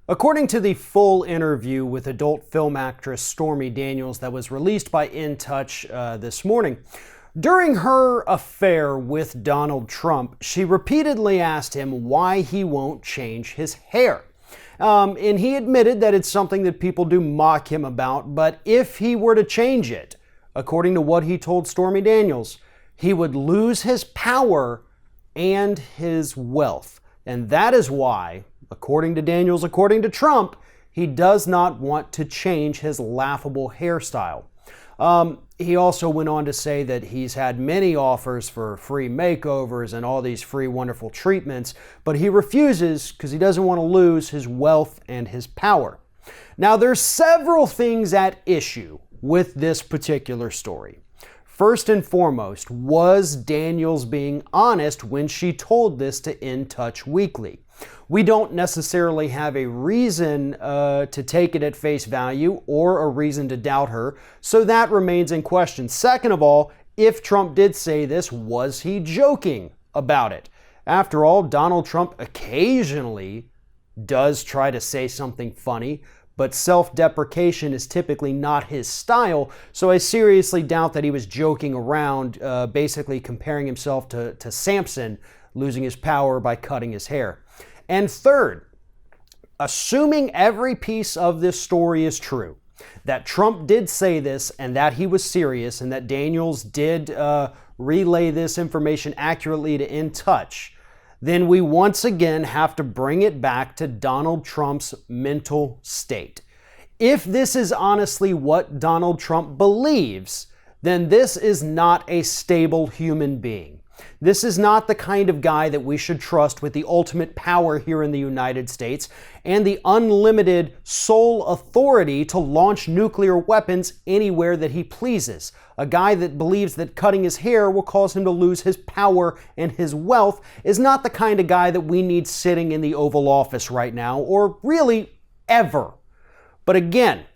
According to the full interview with adult film actress Stormy Daniels that was released by In Touch this morning, during her affair with Donald Trump, she repeatedly asked him why he won't change his hair. And he admitted that it's something that people do mock him about, but if he were to change it, according to what he told Stormy Daniels, he would lose his power and his wealth. And that is why, according to Daniels, according to Trump, he does not want to change his laughable hairstyle. He also went on to say that he's had many offers for free makeovers and all these free wonderful treatments, but he refuses because he doesn't want to lose his wealth and his power. Now, there's several things at issue with this particular story. First and foremost, was Daniels being honest when she told this to In Touch Weekly? We don't necessarily have a reason to take it at face value or a reason to doubt her, so that remains in question. Second of all, if Trump did say this, was he joking about it? After all, Donald Trump occasionally does try to say something funny, but self-deprecation is typically not his style, so I seriously doubt that he was joking around, basically comparing himself to Samson losing his power by cutting his hair. And third, assuming every piece of this story is true, that Trump did say this and that he was serious and that Daniels did relay this information accurately to In Touch, then we once again have to bring it back to Donald Trump's mental state. If this is honestly what Donald Trump believes, then this is not a stable human being. This is not the kind of guy that we should trust with the ultimate power here in the United States and the unlimited sole authority to launch nuclear weapons anywhere that he pleases. A guy that believes that cutting his hair will cause him to lose his power and his wealth is not the kind of guy that we need sitting in the Oval Office right now, or really ever. But again,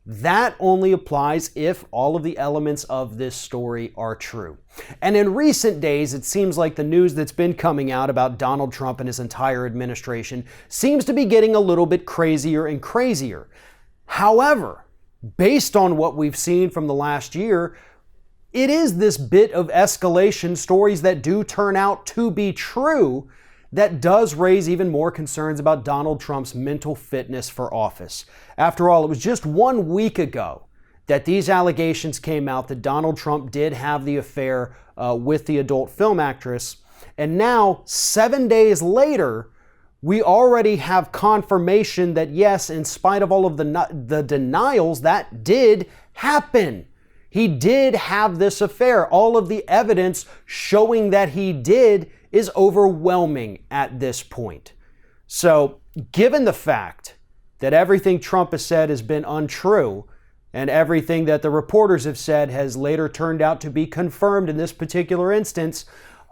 that only applies if all of the elements of this story are true. And in recent days, it seems like the news that's been coming out about Donald Trump and his entire administration seems to be getting a little bit crazier and crazier. However, based on what we've seen from the last year, it is this bit of escalation, stories that do turn out to be true, that does raise even more concerns about Donald Trump's mental fitness for office. After all, it was just 1 week ago that these allegations came out that Donald Trump did have the affair with the adult film actress. And now, 7 days later, we already have confirmation that yes, in spite of all of the denials, that did happen. He did have this affair. All of the evidence showing that he did is overwhelming at this point. So, given the fact that everything Trump has said has been untrue, and everything that the reporters have said has later turned out to be confirmed in this particular instance,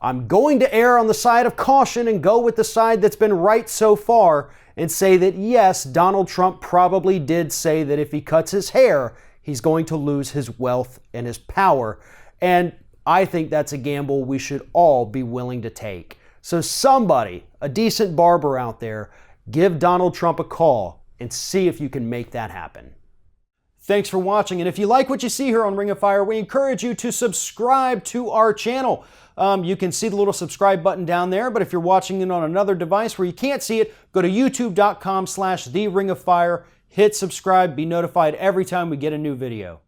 I'm going to err on the side of caution and go with the side that's been right so far and say that yes, Donald Trump probably did say that if he cuts his hair, he's going to lose his wealth and his power. And I think that's a gamble we should all be willing to take. So somebody, a decent barber out there, give Donald Trump a call and see if you can make that happen. Thanks for watching, and if you like what you see here on Ring of Fire, we encourage you to subscribe to our channel. You can see the little subscribe button down there, but if you're watching it on another device where you can't see it, go to youtube.com/TheRingOfFire, hit subscribe, be notified every time we get a new video.